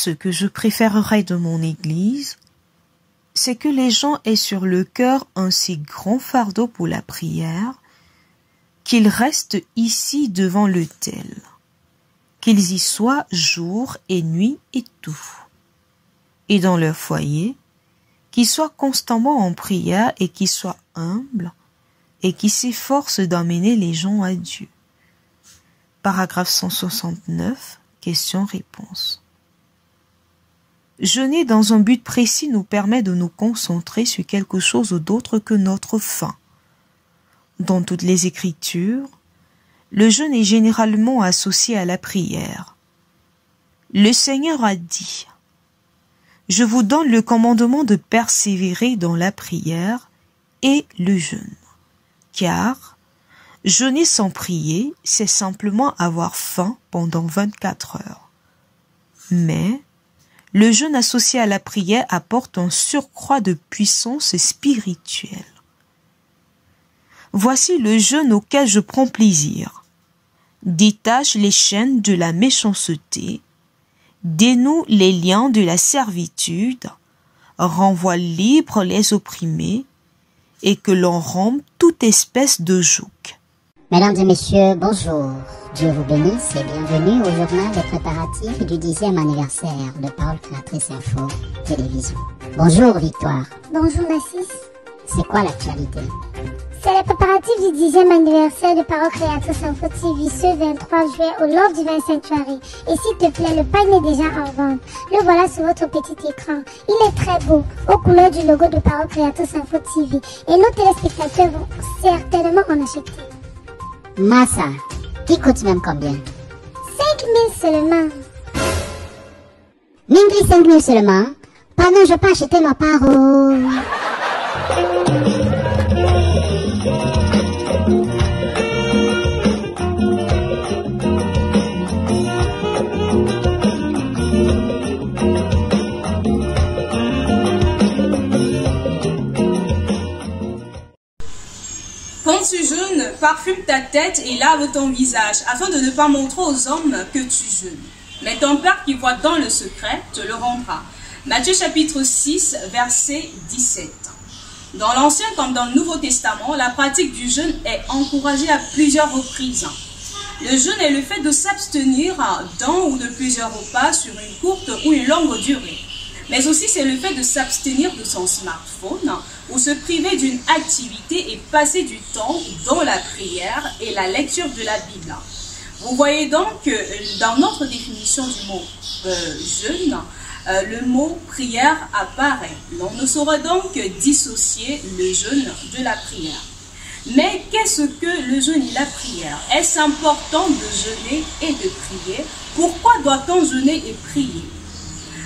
ce que je préférerais de mon Église, c'est que les gens aient sur le cœur un si grand fardeau pour la prière qu'ils restent ici devant l'autel, qu'ils y soient jour et nuit et tout, et dans leur foyer, qu'ils soient constamment en prière et qu'ils soient humbles et qui s'efforcent d'amener les gens à Dieu. Paragraphe 169, question-réponse. Jeûner dans un but précis nous permet de nous concentrer sur quelque chose d'autre que notre faim. Dans toutes les Écritures, le jeûne est généralement associé à la prière. Le Seigneur a dit « Je vous donne le commandement de persévérer dans la prière et le jeûne, car jeûner sans prier, c'est simplement avoir faim pendant 24 heures. Mais le jeûne associé à la prière apporte un surcroît de puissance spirituelle. Voici le jeûne auquel je prends plaisir. Détache les chaînes de la méchanceté, dénoue les liens de la servitude, renvoie libres les opprimés, et que l'on rompe toute espèce de joug. Mesdames et messieurs, bonjour. Dieu vous bénisse et bienvenue au journal des préparatifs du 10e anniversaire de Parole Créatrice Info Télévision. Bonjour Victoire. Bonjour Nassis. C'est quoi l'actualité? C'est les préparatifs du 10e anniversaire de Parole Créatrice Info TV ce 23 juillet au Love Divine Sanctuary. Et s'il te plaît, le pain est déjà en vente. Le voilà sur votre petit écran. Il est très beau, aux couleurs du logo de Parole Créatrice Info TV. Et nos téléspectateurs vont certainement en acheter. Massa, qui coûte même combien? 5 000 seulement. Mingli 5 000 seulement? Pardon, je peux acheter ma parole. Quand tu jeûnes, parfume ta tête et lave ton visage, afin de ne pas montrer aux hommes que tu jeûnes. Mais ton Père qui voit dans le secret te le rendra. Matthieu chapitre 6, verset 17. Dans l'Ancien comme dans le Nouveau Testament, la pratique du jeûne est encouragée à plusieurs reprises. Le jeûne est le fait de s'abstenir d'un ou de plusieurs repas sur une courte ou une longue durée. Mais aussi c'est le fait de s'abstenir de son smartphone ou se priver d'une activité et passer du temps dans la prière et la lecture de la Bible. Vous voyez donc que dans notre définition du mot jeûne, le mot prière apparaît. On ne saurait donc dissocier le jeûne de la prière. Mais qu'est-ce que le jeûne et la prière? Est-ce important de jeûner et de prier? Pourquoi doit-on jeûner et prier?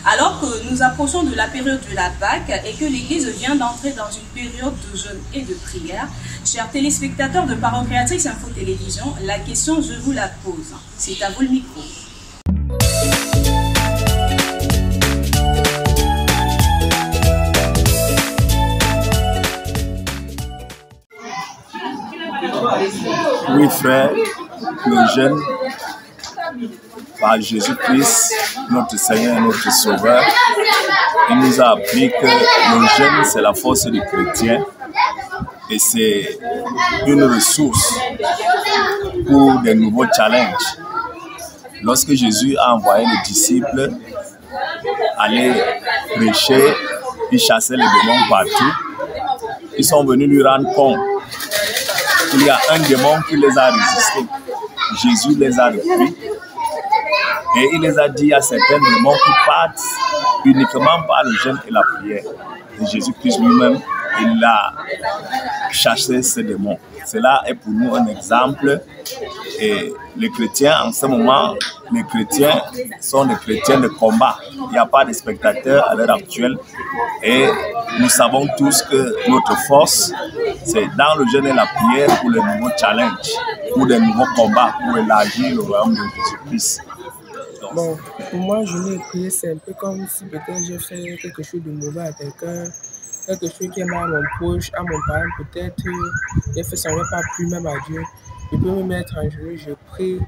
Alors que nous approchons de la période de la Pâque et que l'Église vient d'entrer dans une période de jeûne et de prière, chers téléspectateurs de Parole Créatrice Info Télévision, la question je vous la pose. C'est à vous le micro. Oui frère, le jeûne par Jésus-Christ, notre Seigneur et notre Sauveur, il nous a appris que le jeûne c'est la force du chrétien et c'est une ressource pour de nouveaux challenges. Lorsque Jésus a envoyé les disciples aller prêcher, puis chasser les démons partout, ils sont venus lui rendre compte qu'il y a un démon qui les a résistés. Jésus les a repris et il les a dit à certains démons qui partent uniquement par le jeûne et la prière. Et Jésus-Christ lui-même, il a chassé ces démons. Cela est pour nous un exemple. Et les chrétiens, en ce moment, les chrétiens sont des chrétiens de combat. Il n'y a pas de spectateurs à l'heure actuelle. Et nous savons tous que notre force, c'est dans le jeûne et la prière pour les nouveaux challenges, pour les nouveaux combats, pour élargir le royaume de Jésus-Christ. Bon, pour moi, jeûner et prier, c'est un peu comme si peut-être j'ai fait quelque chose de mauvais à quelqu'un, quelque chose qui est mal à mon proche, à mon parent, peut-être j'ai fait ça, pas plus même à Dieu. Je peux me mettre en genoux, je prie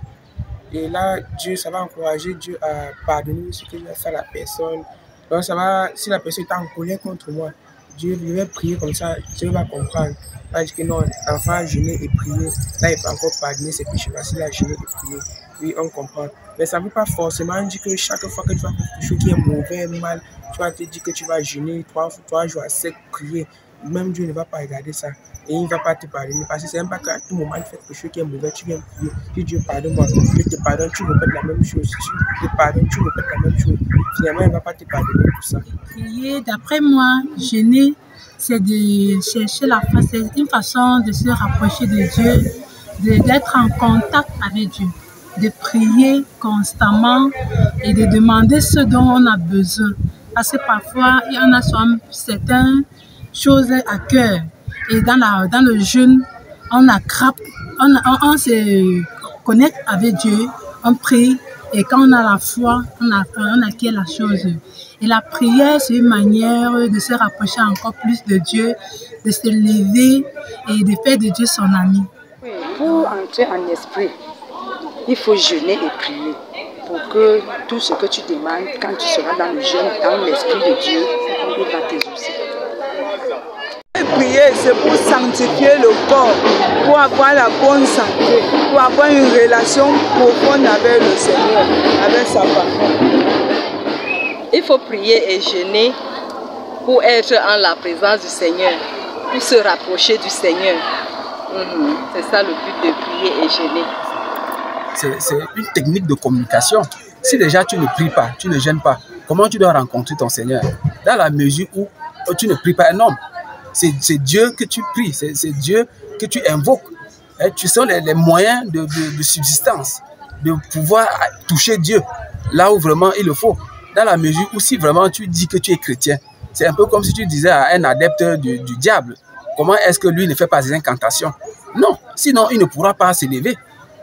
Et là, Dieu, ça va encourager Dieu à pardonner ce que j'ai fait à la personne. Donc ça va, si la personne est en colère contre moi, Dieu va prier comme ça, Dieu va comprendre. Il va dire que non, l'enfant a jeûné et prié. Là, il peut encore pardonner ses péchés parce qu'il a jeûné et prié. Oui, on comprend. Mais ça ne veut pas forcément dire que chaque fois que tu vas faire quelque chose qui est mauvais, mal, tu vas te dire que tu vas jeûner 3 jours à sec, prier. Même Dieu ne va pas regarder ça. Et il ne va pas te pardonner. Parce que c'est même pas qu'à tout moment, tu fais quelque chose qui est mauvais, tu viens prier. Si Dieu pardonne-moi, je te pardonne, tu répètes la même chose. Si tu te pardonnes, tu répètes la même chose. Finalement, il ne va pas te pardonner pour ça. Prier, d'après moi, jeûner, c'est de chercher la face, c'est une façon de se rapprocher de Dieu, d'être en contact avec Dieu, de prier constamment et de demander ce dont on a besoin. Parce que parfois, il y en a certaines choses à cœur. Et dans le jeûne, on se connecte avec Dieu, on prie. Et quand on a la foi, on acquiert la chose. Et la prière, c'est une manière de se rapprocher encore plus de Dieu, de se lever et de faire de Dieu son ami. Oui, pour entrer en esprit, il faut jeûner et prier pour que tout ce que tu demandes, quand tu seras dans le jeûne, dans l'esprit de Dieu, il va t'exaucer. Prier, c'est pour sanctifier le corps, pour avoir la bonne santé, pour avoir une relation profonde avec le Seigneur, avec sa parole. Il faut prier et jeûner pour être en la présence du Seigneur, pour se rapprocher du Seigneur. C'est ça le but de prier et jeûner. C'est une technique de communication. Si déjà tu ne pries pas, tu ne jeûnes pas, comment tu dois rencontrer ton Seigneur? Dans la mesure où tu ne pries pas un homme. C'est Dieu que tu pries, c'est Dieu que tu invoques. Et tu sens les moyens de subsistance, de pouvoir toucher Dieu là où vraiment il le faut. Dans la mesure où si vraiment tu dis que tu es chrétien, c'est un peu comme si tu disais à un adepte du diable, comment est-ce que lui ne fait pas des incantations? Non, sinon il ne pourra pas s'élever.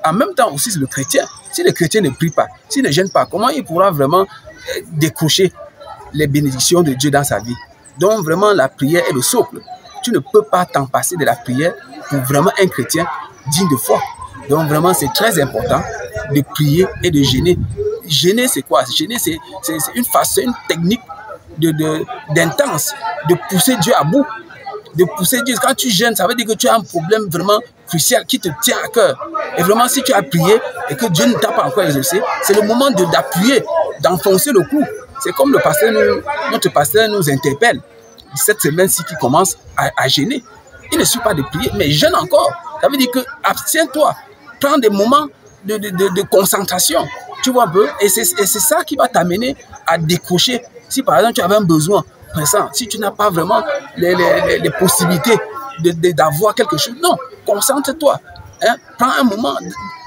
En même temps aussi c'est le chrétien. Si le chrétien ne prie pas, s'il ne gêne pas, comment il pourra vraiment décrocher les bénédictions de Dieu dans sa vie? Donc vraiment la prière est le socle. Tu ne peux pas t'en passer de la prière pour vraiment un chrétien digne de foi. Donc vraiment c'est très important de prier et de jeûner. Jeûner c'est quoi? Jeûner c'est une technique d'intense, de pousser Dieu à bout. De pousser Dieu. Quand tu jeûnes, ça veut dire que tu as un problème vraiment crucial qui te tient à cœur. Et vraiment si tu as prié et que Dieu ne t'a pas encore exaucé, c'est le moment d'appuyer, d'enfoncer le clou. C'est comme notre pasteur nous interpelle cette semaine-ci qui commence à jeûner. Il ne suffit pas de prier, mais jeûne encore. Ça veut dire que abstiens-toi, prends des moments de concentration. Tu vois un peu? Et c'est ça qui va t'amener à décrocher. Si par exemple tu avais un besoin pressant, si tu n'as pas vraiment les possibilités d'avoir quelque chose, non, concentre-toi. Hein? Prends un moment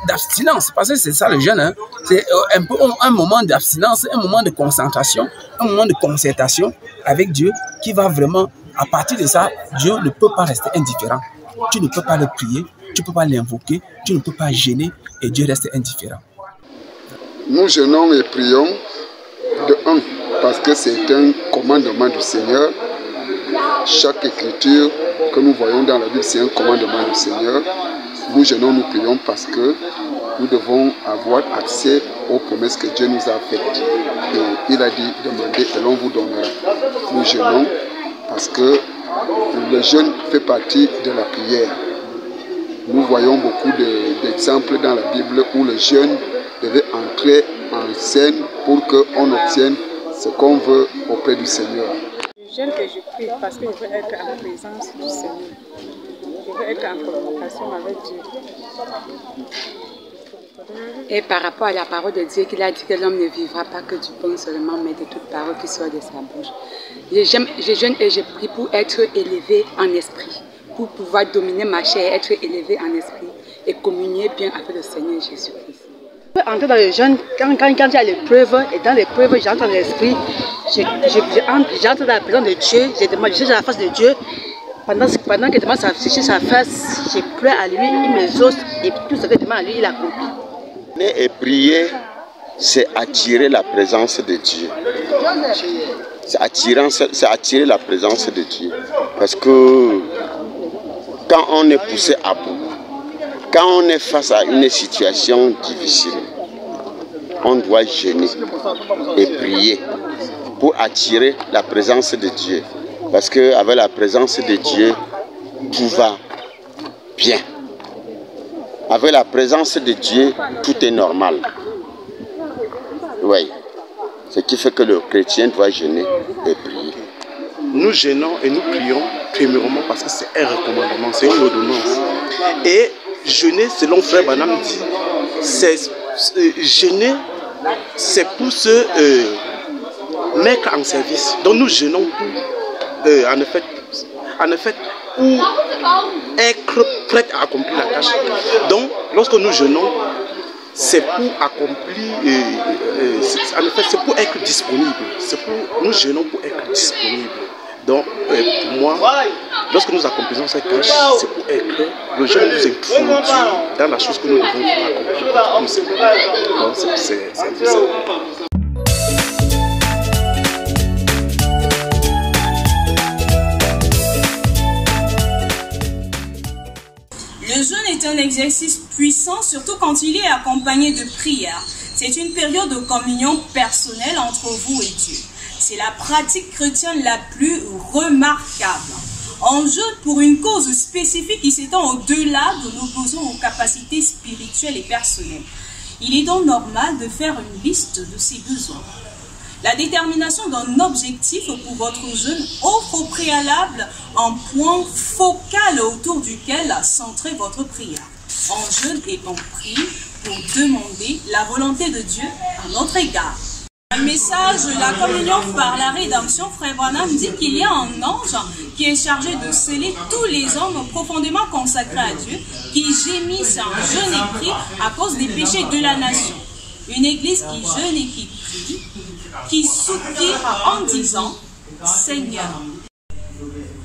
d'abstinence, parce que c'est ça le jeûne. Hein? C'est un peu un moment d'abstinence, un moment de concentration, un moment de concertation avec Dieu qui va vraiment, à partir de ça, Dieu ne peut pas rester indifférent. Tu ne peux pas le prier, tu ne peux pas l'invoquer, tu ne peux pas gêner et Dieu reste indifférent. Nous jeûnons et prions de un, parce que c'est un commandement du Seigneur. Chaque écriture que nous voyons dans la Bible, c'est un commandement du Seigneur. Nous jeûnons, nous prions parce que nous devons avoir accès aux promesses que Dieu nous a faites. Et il a dit, demandez et l'on vous donnera. Nous jeûnons parce que le jeûne fait partie de la prière. Nous voyons beaucoup d'exemples dans la Bible où le jeûne devait entrer en scène pour qu'on obtienne ce qu'on veut auprès du Seigneur. Je jeûne et je prie parce que je veux être en présence du Seigneur. Je veux être en communication avec Dieu. Et par rapport à la parole de Dieu, qu'il a dit que l'homme ne vivra pas que du pain seulement, mais de toute parole qui sort de sa bouche. Je jeûne et je prie pour être élevé en esprit, pour pouvoir dominer ma chair, être élevé en esprit et communier bien avec le Seigneur Jésus-Christ. Je peux entrer dans le jeûne quand il y a l'épreuve, et dans l'épreuve, j'entre dans l'esprit, j'entre dans la présence de Dieu, je suis à la face de Dieu. Pendant qu'il demande sa face, je pleure à lui, il m'exauce et tout ce que je demande à lui, il accomplit. Et prier, c'est attirer la présence de Dieu. C'est attirer la présence de Dieu. Parce que quand on est poussé à bout, quand on est face à une situation difficile, on doit jeûner et prier pour attirer la présence de Dieu. Parce qu'avec la présence de Dieu, tout va bien. Avec la présence de Dieu, tout est normal. Oui. Ce qui fait que le chrétien doit jeûner et prier. Nous jeûnons et nous prions premièrement parce que c'est un recommandement, c'est une ordonnance. Et jeûner, selon Frère Branham dit, jeûner, c'est pour se mettre en service. Donc nous jeûnons pour, en effet, pour être prêt à accomplir la tâche. Donc, lorsque nous jeûnons, c'est pour accomplir, en effet, c'est pour être disponible. Nous jeûnons pour être disponible. Donc, pour moi, lorsque nous accomplissons cette tâche, c'est pour être, le jeûne nous introduit dans la chose que nous devons accomplir. Donc, c'est un peu ça. Le jeûne est un exercice puissant, surtout quand il est accompagné de prière. C'est une période de communion personnelle entre vous et Dieu. C'est la pratique chrétienne la plus remarquable. On jeûne pour une cause spécifique qui s'étend au-delà de nos besoins aux capacités spirituelles et personnelles. Il est donc normal de faire une liste de ces besoins. La détermination d'un objectif pour votre jeûne offre au préalable un point focal autour duquel centrer votre prière. On jeûne et on prie pour demander la volonté de Dieu à notre égard. Un message de la communion par la rédemption, Frère Branham dit qu'il y a un ange qui est chargé de sceller tous les hommes profondément consacrés à Dieu qui gémissent en jeûne et prie à cause des péchés de la nation. Une église qui jeûne et qui prie, qui soupire en disant « Seigneur ».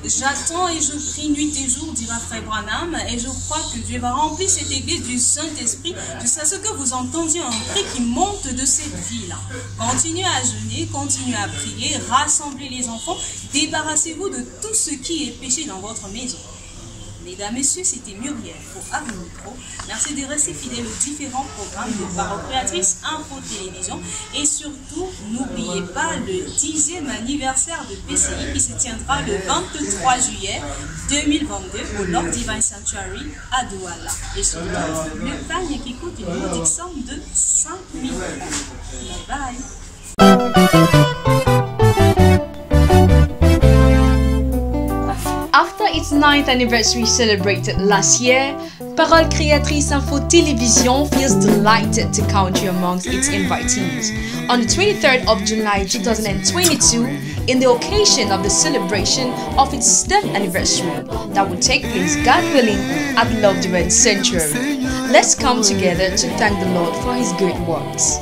J'attends et je prie nuit et jour, dira Frère Branham, et je crois que Dieu va remplir cette église du Saint-Esprit jusqu'à ce que vous entendiez un cri qui monte de cette ville. Continuez à jeûner, continuez à prier, rassemblez les enfants, débarrassez-vous de tout ce qui est péché dans votre maison. Mesdames, Messieurs, c'était Muriel pour Avimicro. Merci de rester fidèles aux différents programmes de Parole Créatrice Info Télévision. Et surtout, n'oubliez pas le 10e anniversaire de PCI qui se tiendra le 23 juillet 2022 au Lord Divine Sanctuary à Douala. Et surtout, le pagne qui coûte une modique somme de 5 000 €. Bye bye. After its 9th anniversary celebrated last year, Parole Créatrice Info Télévision feels delighted to count you amongst its invitees. On the 23rd of July 2022, in the occasion of the celebration of its 10th anniversary that will take place, God willing, at Love Divine Sanctuary. Let's come together to thank the Lord for His great works.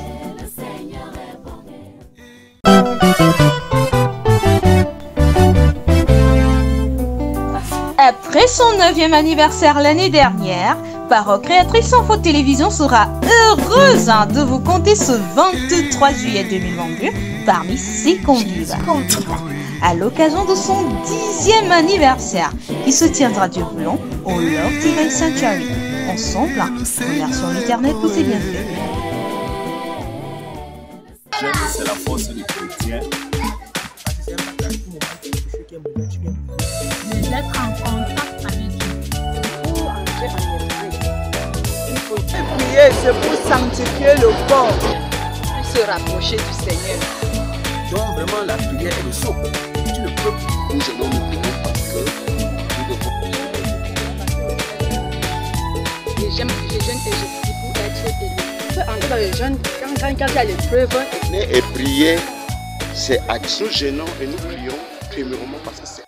Après son 9e anniversaire l'année dernière, Parole Créatrice Info Télévision sera heureuse de vous compter ce 23 juillet 2022 parmi ses convives. À l'occasion de son 10e anniversaire qui se tiendra Dieu voulant au Love Divine Sanctuary. Ensemble, remercions l'Éternel pour ses bienfaits. Jeûne, c'est la force du chrétien. D'être en contact avec Dieu. Il faut prier, c'est pour sanctifier le corps, pour se rapprocher du Seigneur. Donc vraiment la prière est le saut. Tu ne peux pas. Nous allons nous prier parce que nous devons. Je jeûne et je prie pour être élevé. Entrer dans le jeûne, quand il y a l'épreuve. Et prier, c'est attirer. Nous jeûnons et nous prions premièrement parce que c'est